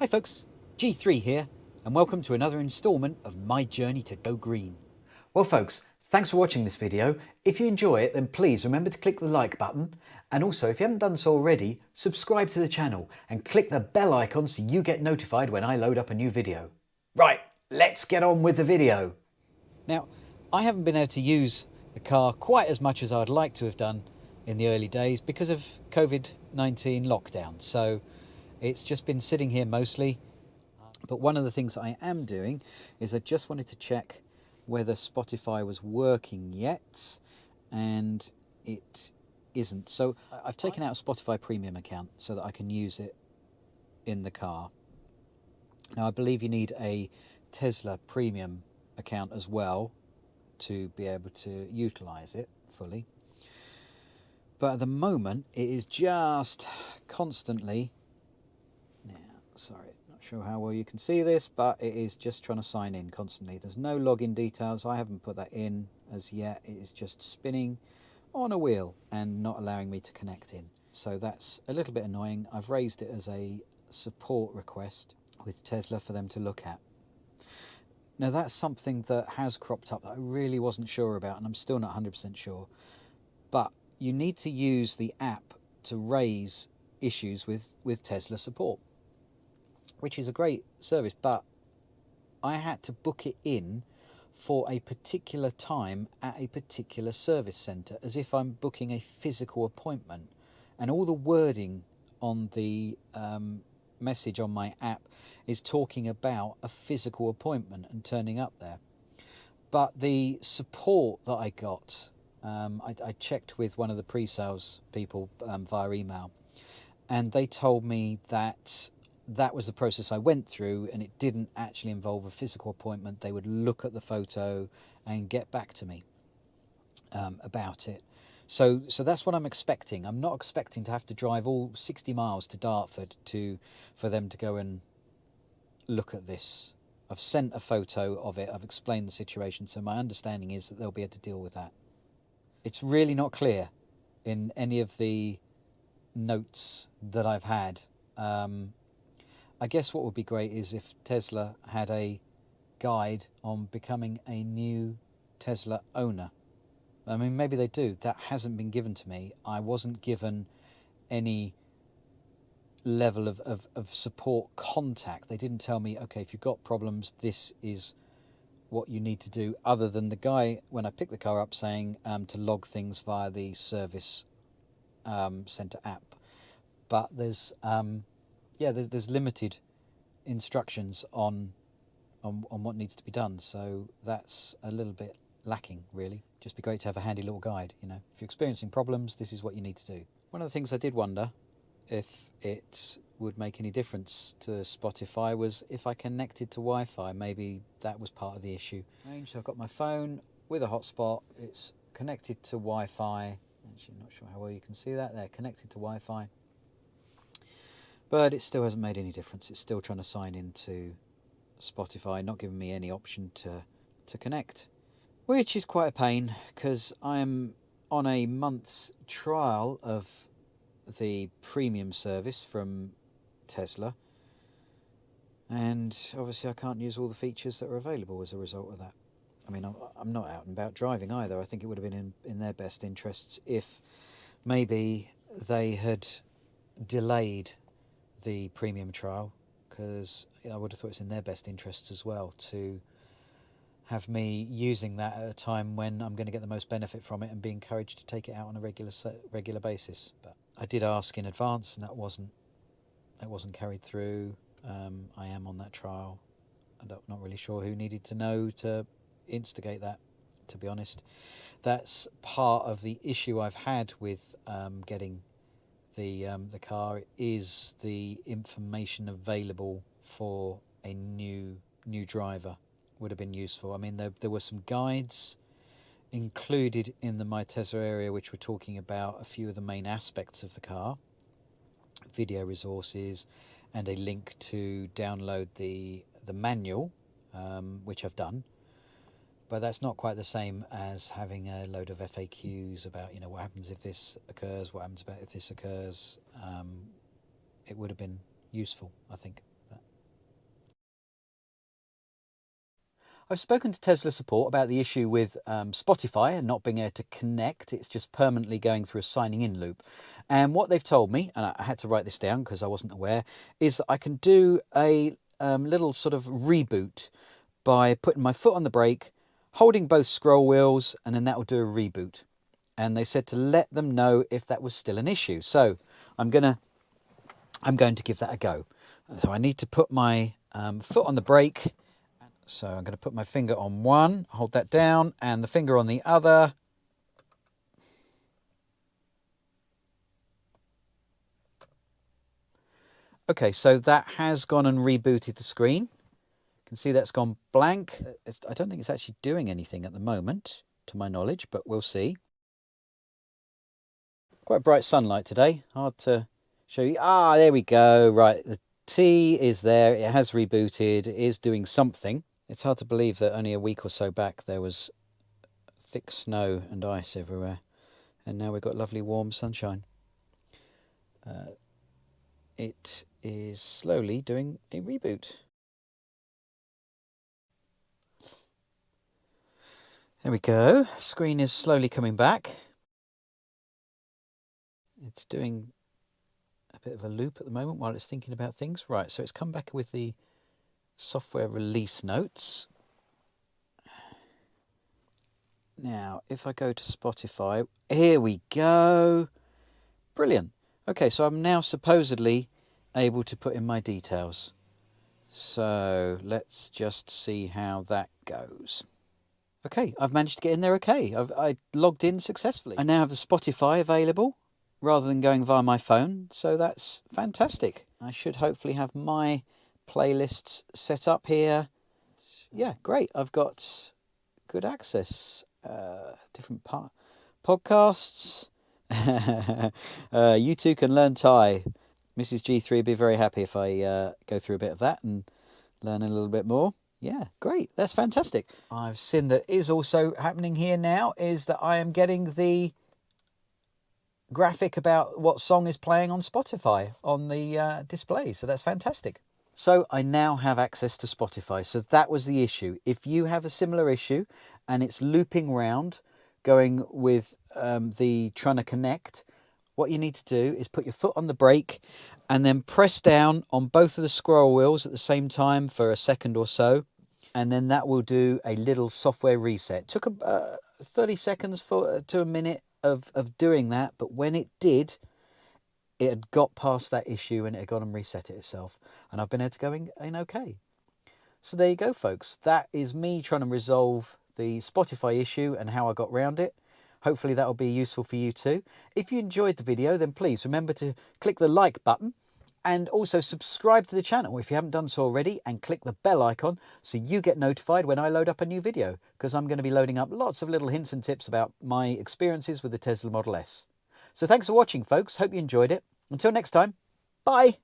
Hi folks, G3 here, and welcome to another instalment of my journey to go green. Well folks, thanks for watching this video. If you enjoy it, then please remember to click the like button, and also if you haven't done so already, subscribe to the channel and click the bell icon so you get notified when I load up a new video. Right, let's get on with the video. Now, I haven't been able to use the car quite as much as I'd like to have done in the early days because of COVID-19 lockdown, so it's just been sitting here mostly. But one of the things I am doing is I just wanted to check whether Spotify was working yet, and it isn't. So I've taken out a Spotify premium account so that I can use it in the car. Now I believe you need a Tesla premium account as well to be able to utilize it fully. But at the moment it is just constantly, sorry, not sure how well you can see this, but it is just trying to sign in constantly. There's no login details. I haven't put that in as yet. It is just spinning on a wheel and not allowing me to connect in. So that's a little bit annoying. I've raised it as a support request with Tesla for them to look at. Now that's something that has cropped up that I really wasn't sure about, and I'm still not 100% sure. But you need to use the app to raise issues with Tesla support, which is a great service, but I had to book it in for a particular time at a particular service centre, as if I'm booking a physical appointment. And all the wording on the message on my app is talking about a physical appointment and turning up there. But the support that I got, I checked with one of the pre-sales people via email, and they told me that that was the process I went through, and it didn't actually involve a physical appointment. They would look at the photo and get back to me about it. So that's what I'm expecting. I'm not expecting to have to drive all 60 miles to Dartford for them to go and look at this. I've sent a photo of it. I've explained the situation, so my understanding is that they'll be able to deal with that. It's really not clear in any of the notes that I've had. I guess what would be great is if Tesla had a guide on becoming a new Tesla owner. I mean, maybe they do. That hasn't been given to me. I wasn't given any level of support contact. They didn't tell me, okay, if you've got problems, this is what you need to do, other than the guy, when I picked the car up, saying to log things via the service centre app. But there's limited instructions on what needs to be done, so that's a little bit lacking, really. Just be great to have a handy little guide, you know. If you're experiencing problems, this is what you need to do. One of the things I did wonder if it would make any difference to Spotify was if I connected to Wi-Fi. Maybe that was part of the issue. So I've got my phone with a hotspot. It's connected to Wi-Fi. Actually, not sure how well you can see that. They're connected to Wi-Fi. But it still hasn't made any difference. It's still trying to sign into Spotify, not giving me any option to connect, which is quite a pain because I'm on a month's trial of the premium service from Tesla, and obviously I can't use all the features that are available as a result of that. I mean, I'm not out and about driving either. I think it would have been in their best interests if maybe they had delayed the premium trial, because I would have thought it's in their best interests as well to have me using that at a time when I'm going to get the most benefit from it and be encouraged to take it out on a regular basis. But I did ask in advance, and that wasn't carried through. I am on that trial. I'm not really sure who needed to know to instigate that, to be honest. That's part of the issue I've had with getting the car, is the information available for a new driver would have been useful. I mean, there were some guides included in the My Tesla area which were talking about a few of the main aspects of the car, video resources, and a link to download the manual, which I've done. But that's not quite the same as having a load of FAQs about, you know, what happens if this occurs, what happens if this occurs. It would have been useful, I think. I've spoken to Tesla support about the issue with Spotify and not being able to connect. It's just permanently going through a signing in loop. And what they've told me, and I had to write this down because I wasn't aware, is that I can do a little sort of reboot by putting my foot on the brake, holding both scroll wheels, and then that will do a reboot. And they said to let them know if that was still an issue. So I'm going to give that a go. So I need to put my foot on the brake. So I'm going to put my finger on one, hold that down, and the finger on the other. Okay, so that has gone and rebooted the screen. You can see that's gone blank. I don't think it's actually doing anything at the moment, to my knowledge, but we'll see. Quite bright sunlight today, hard to show you. Ah, there we go. Right, the T is there. It has rebooted. It is doing something. It's hard to believe that only a week or so back there was thick snow and ice everywhere. And now we've got lovely warm sunshine. It is slowly doing a reboot. There we go. Screen is slowly coming back. It's doing a bit of a loop at the moment while it's thinking about things. Right, so it's come back with the software release notes. Now, if I go to Spotify, here we go. Brilliant. Okay, so I'm now supposedly able to put in my details. So let's just see how that goes. Okay, I've managed to get in there okay. I logged in successfully. I now have the Spotify available rather than going via my phone, so that's fantastic. I should hopefully have my playlists set up here. Yeah, great. I've got good access. Different podcasts. You too can learn Thai. Mrs. G3 would be very happy if I go through a bit of that and learn a little bit more. Yeah, great. That's fantastic. I've seen that is also happening here now is that I am getting the graphic about what song is playing on Spotify on the display. So that's fantastic. So I now have access to Spotify. So that was the issue. If you have a similar issue and it's looping round, going with the trying to connect, what you need to do is put your foot on the brake and then press down on both of the scroll wheels at the same time for a second or so. And then that will do a little software reset. It took 30 seconds to a minute of doing that. But when it did, it had got past that issue and it had gone and reset it itself. And I've been able to go in okay. So there you go, folks. That is me trying to resolve the Spotify issue and how I got around it. Hopefully that will be useful for you too. If you enjoyed the video, then please remember to click the like button and also subscribe to the channel if you haven't done so already, and click the bell icon so you get notified when I load up a new video, because I'm going to be loading up lots of little hints and tips about my experiences with the Tesla Model S. So thanks for watching, folks. Hope you enjoyed it. Until next time, bye.